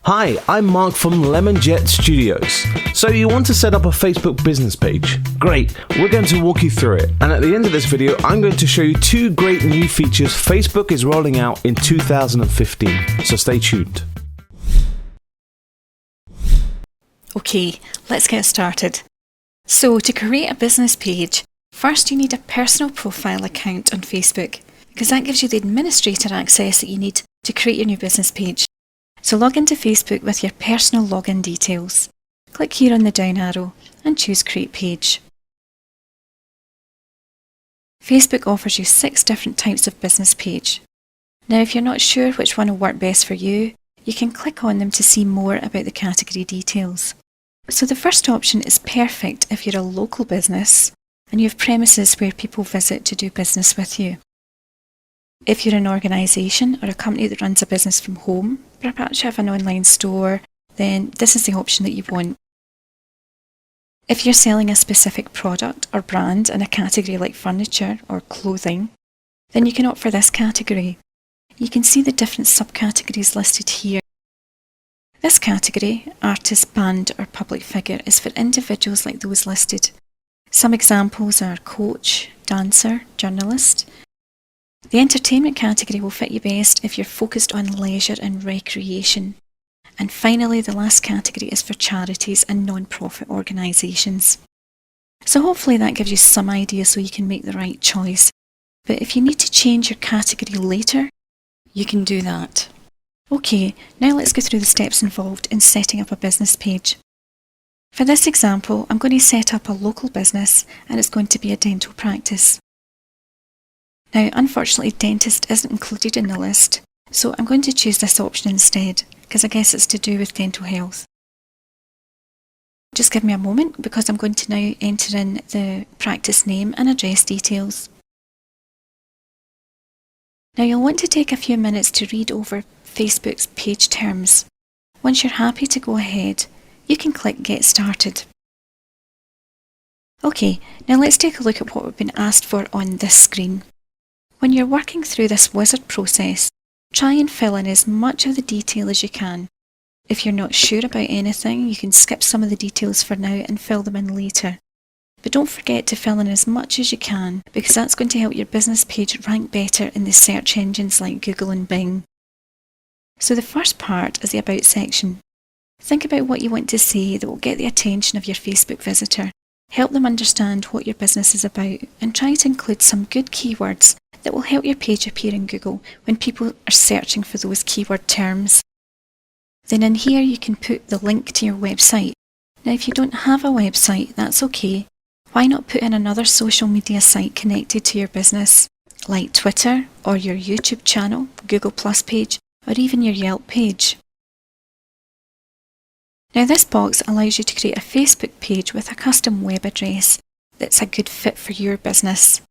Hi, I'm Mark from LemonJet Studios. So you want to set up a Facebook business page? Great, we're going to walk you through it. And at the end of this video, I'm going to show you 2 great new features Facebook is rolling out in 2015. So stay tuned. Okay, let's get started. So to create a business page, first you need a personal profile account on Facebook, because that gives you the administrator access that you need to create your new business page. So log into Facebook with your personal login details. Click here on the down arrow and choose Create Page. Facebook offers you 6 different types of business page. Now if you're not sure which one will work best for you, you can click on them to see more about the category details. So the first option is perfect if you're a local business and you have premises where people visit to do business with you. If you're an organisation or a company that runs a business from home, perhaps you have an online store, then this is the option that you want. If you're selling a specific product or brand in a category like furniture or clothing, then you can opt for this category. You can see the different subcategories listed here. This category, artist, band or public figure, is for individuals like those listed. Some examples are coach, dancer, journalist. The entertainment category will fit you best if you're focused on leisure and recreation. And finally, the last category is for charities and non-profit organisations. So hopefully that gives you some idea so you can make the right choice. But if you need to change your category later, you can do that. Okay, now let's go through the steps involved in setting up a business page. For this example, I'm going to set up a local business and it's going to be a dental practice. Now, unfortunately, dentist isn't included in the list, so I'm going to choose this option instead, because I guess it's to do with dental health. Just give me a moment, because I'm going to now enter in the practice name and address details. Now, you'll want to take a few minutes to read over Facebook's page terms. Once you're happy to go ahead, you can click Get Started. Okay, now let's take a look at what we've been asked for on this screen. When you're working through this wizard process, try and fill in as much of the detail as you can. If you're not sure about anything, you can skip some of the details for now and fill them in later. But don't forget to fill in as much as you can, because that's going to help your business page rank better in the search engines like Google and Bing. So the first part is the About section. Think about what you want to say that will get the attention of your Facebook visitor. Help them understand what your business is about and try to include some good keywords that will help your page appear in Google when people are searching for those keyword terms. Then in here you can put the link to your website. Now if you don't have a website, that's okay. Why not put in another social media site connected to your business, like Twitter or your YouTube channel, Google Plus page, or even your Yelp page. Now this box allows you to create a Facebook page with a custom web address that's a good fit for your business.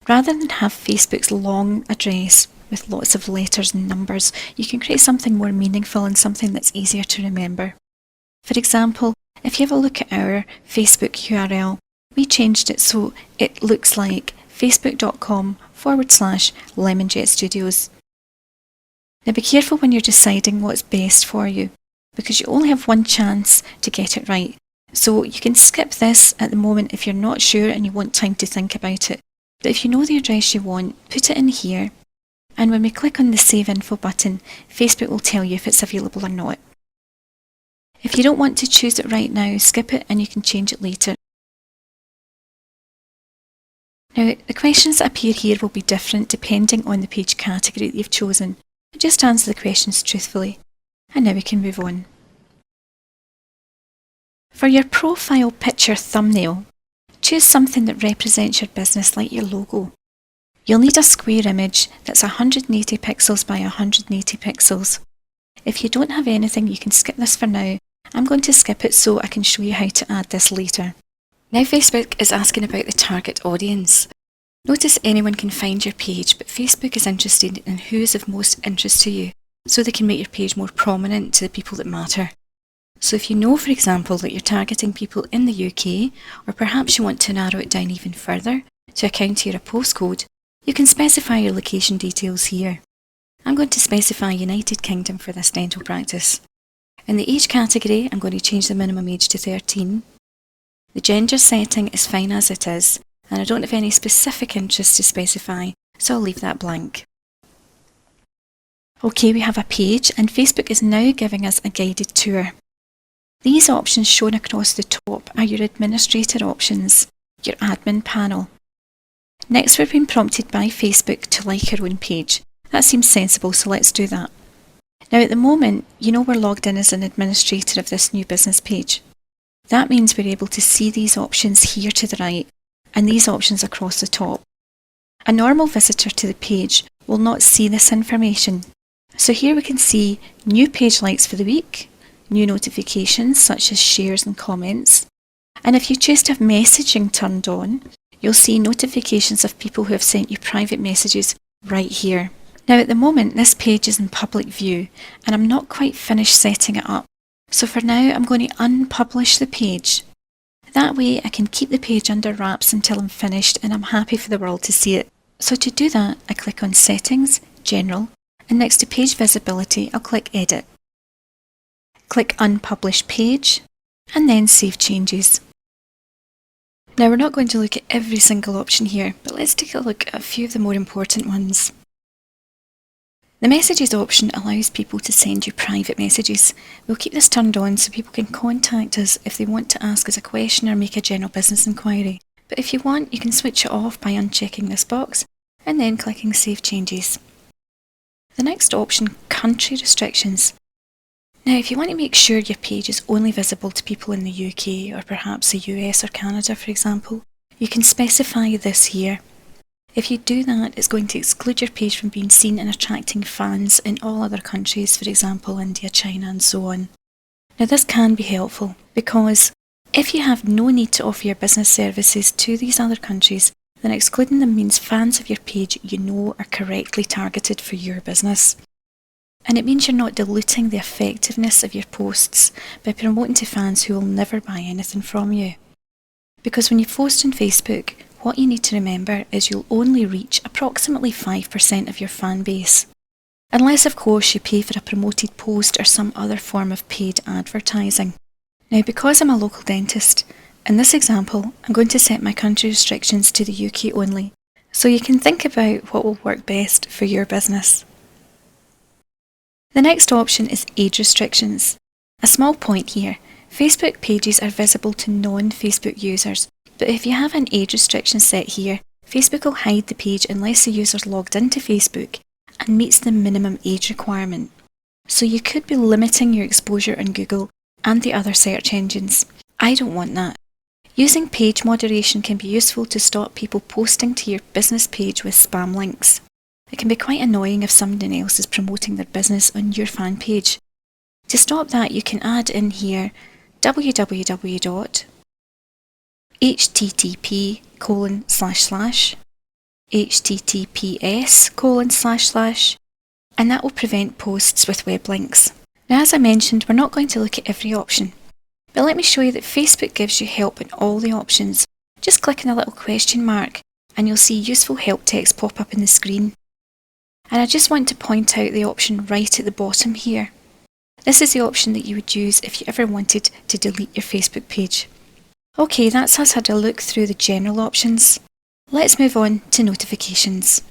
Rather than have Facebook's long address with lots of letters and numbers, you can create something more meaningful and something that's easier to remember. For example, if you have a look at our Facebook URL, we changed it so it looks like facebook.com/LemonJet Studios. Now be careful when you're deciding what's best for you, because you only have one chance to get it right. So you can skip this at the moment if you're not sure and you want time to think about it. But if you know the address you want, put it in here, and when we click on the Save Info button, Facebook will tell you if it's available or not. If you don't want to choose it right now, skip it and you can change it later. Now, the questions that appear here will be different depending on the page category that you've chosen. Just answer the questions truthfully. And now we can move on. For your profile picture thumbnail, choose something that represents your business, like your logo. You'll need a square image that's 180 pixels by 180 pixels. If you don't have anything, you can skip this for now. I'm going to skip it so I can show you how to add this later. Now Facebook is asking about the target audience. Notice anyone can find your page, but Facebook is interested in who is of most interest to you, so they can make your page more prominent to the people that matter. So if you know, for example, that you're targeting people in the UK, or perhaps you want to narrow it down even further to a county or a postcode, you can specify your location details here. I'm going to specify United Kingdom for this dental practice. In the age category, I'm going to change the minimum age to 13. The gender setting is fine as it is, and I don't have any specific interest to specify, so I'll leave that blank. Okay, we have a page, and Facebook is now giving us a guided tour. These options shown across the top are your administrator options, your admin panel. Next, we're being prompted by Facebook to like our own page. That seems sensible, so let's do that. Now at the moment, you know we're logged in as an administrator of this new business page. That means we're able to see these options here to the right, and these options across the top. A normal visitor to the page will not see this information. So here we can see new page likes for the week, new notifications such as shares and comments, and if you choose to have messaging turned on, you'll see notifications of people who have sent you private messages right here. Now at the moment this page is in public view and I'm not quite finished setting it up, so for now I'm going to unpublish the page. That way I can keep the page under wraps until I'm finished and I'm happy for the world to see it. So to do that, I click on Settings, General, and next to Page Visibility I'll click Edit. Click Unpublish Page and then Save Changes. Now we're not going to look at every single option here, but let's take a look at a few of the more important ones. The Messages option allows people to send you private messages. We'll keep this turned on so people can contact us if they want to ask us a question or make a general business inquiry. But if you want, you can switch it off by unchecking this box and then clicking Save Changes. The next option, Country Restrictions. Now if you want to make sure your page is only visible to people in the UK or perhaps the US or Canada for example, you can specify this here. If you do that, it's going to exclude your page from being seen and attracting fans in all other countries, for example India, China and so on. Now this can be helpful because if you have no need to offer your business services to these other countries, then excluding them means fans of your page you know are correctly targeted for your business. And it means you're not diluting the effectiveness of your posts by promoting to fans who will never buy anything from you. Because when you post on Facebook, what you need to remember is you'll only reach approximately 5% of your fan base. Unless of course you pay for a promoted post or some other form of paid advertising. Now because I'm a local dentist, in this example I'm going to set my country restrictions to the UK only, so you can think about what will work best for your business. The next option is Age Restrictions. A small point here, Facebook pages are visible to non-Facebook users, but if you have an age restriction set here, Facebook will hide the page unless the user's logged into Facebook and meets the minimum age requirement. So you could be limiting your exposure on Google and the other search engines. I don't want that. Using page moderation can be useful to stop people posting to your business page with spam links. It can be quite annoying if somebody else is promoting their business on your fan page. To stop that, you can add in here https://https:// and that will prevent posts with web links. Now as I mentioned, we're not going to look at every option, but let me show you that Facebook gives you help in all the options. Just click on the little question mark and you'll see useful help text pop up in the screen. And I just want to point out the option right at the bottom here. This is the option that you would use if you ever wanted to delete your Facebook page. Okay, that's us had a look through the general options. Let's move on to notifications.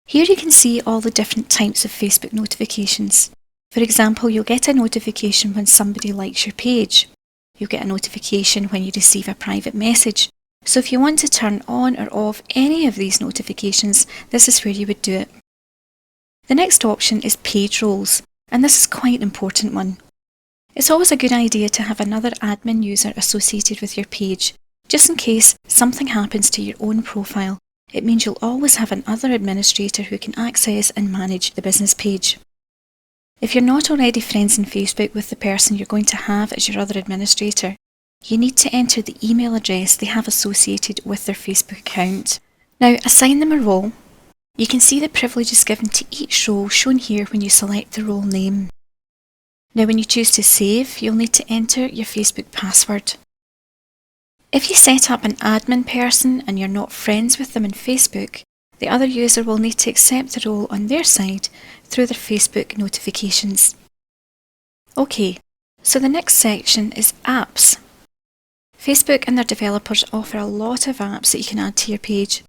Here you can see all the different types of Facebook notifications. For example, you'll get a notification when somebody likes your page. You'll get a notification when you receive a private message. So if you want to turn on or off any of these notifications, this is where you would do it. The next option is page roles, and this is quite an important one. It's always a good idea to have another admin user associated with your page, just in case something happens to your own profile. It means you'll always have another administrator who can access and manage the business page. If you're not already friends in Facebook with the person you're going to have as your other administrator, you need to enter the email address they have associated with their Facebook account. Now assign them a role. You can see the privileges given to each role shown here when you select the role name. Now when you choose to save, you'll need to enter your Facebook password. If you set up an admin person and you're not friends with them in Facebook, the other user will need to accept the role on their side through their Facebook notifications. Okay, so the next section is apps. Facebook and their developers offer a lot of apps that you can add to your page.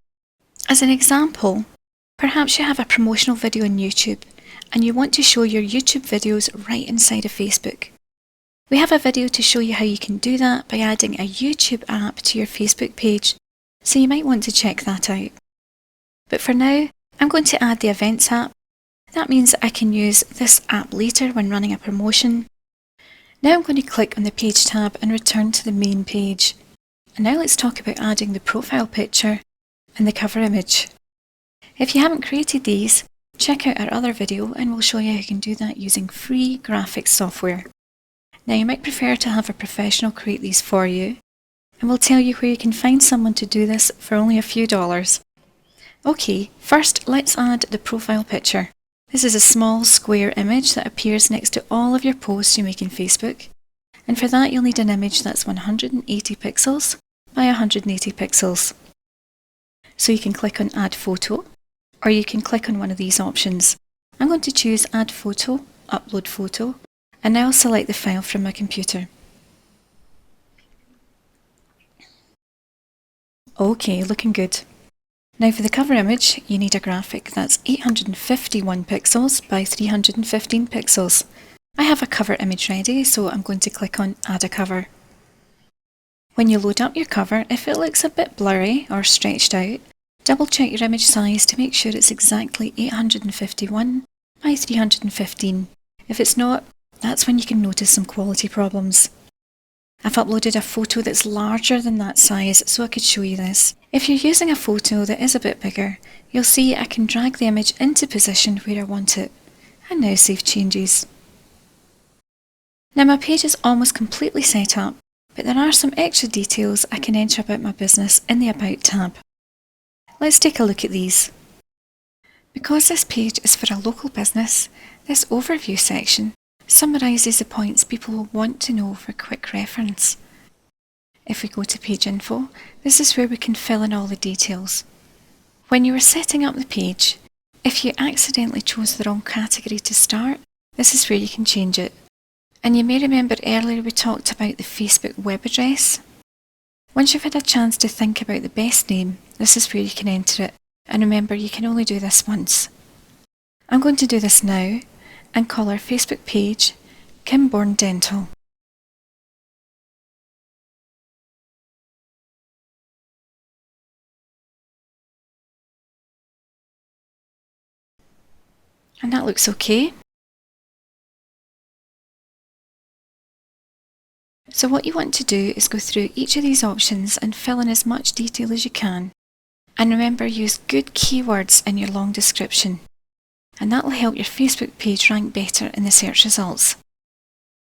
As an example, perhaps you have a promotional video on YouTube and you want to show your YouTube videos right inside of Facebook. We have a video to show you how you can do that by adding a YouTube app to your Facebook page, so you might want to check that out. But for now, I'm going to add the Events app. That means I can use this app later when running a promotion. Now I'm going to click on the Page tab and return to the main page. And now let's talk about adding the profile picture and the cover image. If you haven't created these, check out our other video and we'll show you how you can do that using free graphics software. Now you might prefer to have a professional create these for you, and we'll tell you where you can find someone to do this for only a few dollars. Okay, first let's add the profile picture. This is a small square image that appears next to all of your posts you make in Facebook, and for that you'll need an image that's 180 pixels by 180 pixels. So you can click on Add Photo, or you can click on one of these options. I'm going to choose Add Photo, Upload Photo, and now I'll select the file from my computer. Okay, looking good. Now for the cover image, you need a graphic that's 851 pixels by 315 pixels. I have a cover image ready, so I'm going to click on Add a Cover. When you load up your cover, if it looks a bit blurry or stretched out, double check your image size to make sure it's exactly 851 by 315. If it's not, that's when you can notice some quality problems. I've uploaded a photo that's larger than that size so I could show you this. If you're using a photo that is a bit bigger, you'll see I can drag the image into position where I want it. And now save changes. Now my page is almost completely set up, but there are some extra details I can enter about my business in the About tab. Let's take a look at these. Because this page is for a local business, this overview section summarises the points people will want to know for quick reference. If we go to Page Info, this is where we can fill in all the details. When you are setting up the page, if you accidentally chose the wrong category to start, this is where you can change it. And you may remember earlier we talked about the Facebook web address. Once you've had a chance to think about the best name, this is where you can enter it. And remember, you can only do this once. I'm going to do this now and call our Facebook page Kim Bourne Dental. And that looks okay. So what you want to do is go through each of these options and fill in as much detail as you can. And remember, use good keywords in your long description. And that will help your Facebook page rank better in the search results.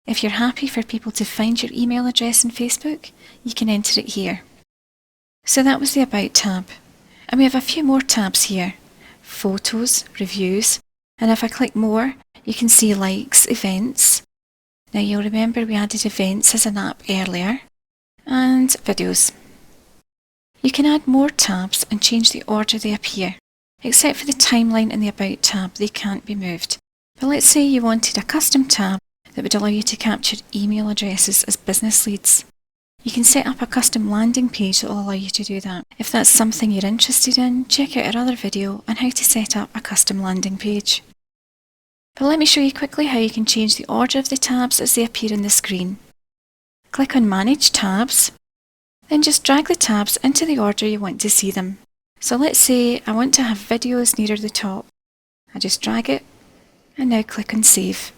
If you're happy for people to find your email address in Facebook, you can enter it here. So that was the About tab. And we have a few more tabs here. Photos, Reviews, and if I click More, you can see Likes, Events. Now you'll remember we added Events as an app earlier. And Videos. You can add more tabs and change the order they appear. Except for the timeline in the About tab, they can't be moved. But let's say you wanted a custom tab that would allow you to capture email addresses as business leads. You can set up a custom landing page that will allow you to do that. If that's something you're interested in, check out our other video on how to set up a custom landing page. But let me show you quickly how you can change the order of the tabs as they appear on the screen. Click on Manage Tabs, then just drag the tabs into the order you want to see them. So let's say I want to have videos nearer the top. I just drag it and now click on Save.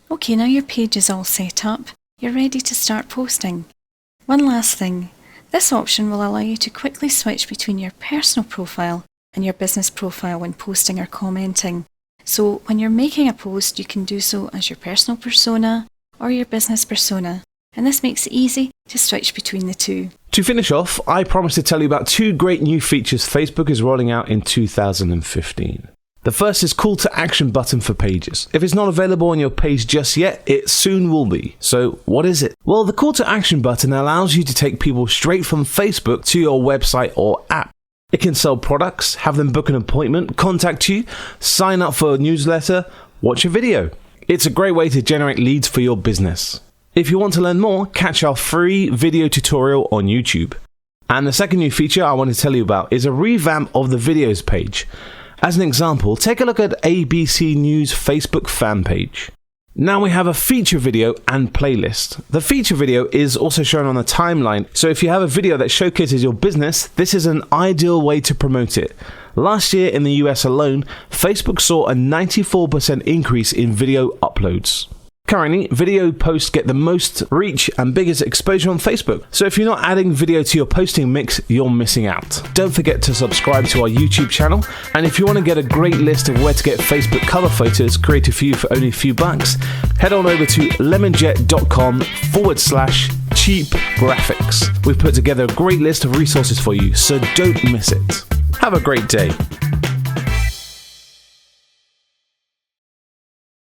Okay, now your page is all set up. You're ready to start posting. One last thing. This option will allow you to quickly switch between your personal profile and your business profile when posting or commenting. So when you're making a post, you can do so as your personal persona or your business persona. And this makes it easy to switch between the two. To finish off, I promised to tell you about two great new features Facebook is rolling out in 2015. The first is Call to Action button for pages. If it's not available on your page just yet, it soon will be. So what is it? Well, the Call to Action button allows you to take people straight from Facebook to your website or app. It can sell products, have them book an appointment, contact you, sign up for a newsletter, watch a video. It's a great way to generate leads for your business. If you want to learn more, catch our free video tutorial on YouTube. And the second new feature I want to tell you about is a revamp of the videos page. As an example, take a look at ABC News Facebook fan page. Now we have a feature video and playlist. The feature video is also shown on the timeline, so if you have a video that showcases your business, this is an ideal way to promote it. Last year in the US alone, Facebook saw a 94% increase in video uploads. Currently, video posts get the most reach and biggest exposure on Facebook. So if you're not adding video to your posting mix, you're missing out. Don't forget to subscribe to our YouTube channel. And if you want to get a great list of where to get Facebook cover photos created for you for only a few bucks, head on over to lemonjet.com/cheap graphics. We've put together a great list of resources for you, so don't miss it. Have a great day.